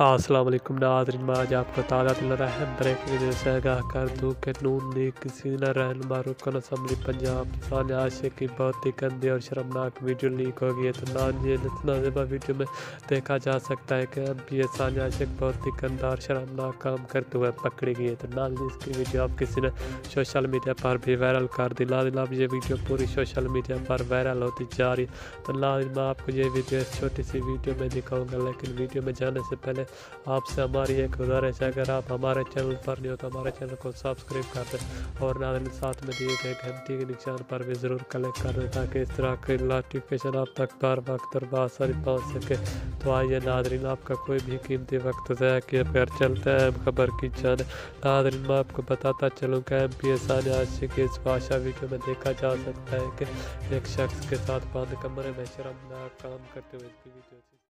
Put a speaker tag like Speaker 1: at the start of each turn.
Speaker 1: अस्सलाम वालेकुम नाज़रीन, मैं आज आपको ताज़ा दिल रहा ब्रेकिंग न्यूज़ से आगाह कर दूँ कि नून लीग की सीनियर रहनुमा रुकन असम्बली पंजाब सानिया आशिक की बहुत ही गंदी और शर्मनाक वीडियो लीक हो गई है। तो नाज़िबा वीडियो में देखा जा सकता है कि MP सानिया आशिक बहुत ही गंदा और शर्मनाक काम करते हुए पकड़ी गई है। तो नाज़रीन इसकी वीडियो अब किसी ने सोशल मीडिया पर भी वायरल कर दी। नाज़रीन अब ये वीडियो पूरी सोशल मीडिया पर वायरल होती जा रही है। तो नाज़रीन मैं आपको ये वीडियो छोटी सी वीडियो में दिखाऊंगा, लेकिन वीडियो में जाने से पहले आपसे हमारी एक गुजारिश है, अगर आप हमारे चैनल पर नहीं हो तो हमारे चैनल को सब्सक्राइब कर दें और नाज़रीन साथ में दिए गए घंटी के निशान पर भी ज़रूर क्लिक कर दें ताकि इस तरह के नोटिफिकेशन आप तक बार वक्त और बासानी पहुँच सके। तो आइए नाज़रीन आपका कोई भी कीमती वक्त ज़ाया किए फिर चलते हैं खबर की जाने। नाज़रीन मैं आपको बताता चलूँ कि MP सानिया आशिक की इस भाषा वीडियो में देखा जा सकता है कि एक शख्स के साथ बंद कमरे में शर्मनाक काम करते हुए इसकी वीडियो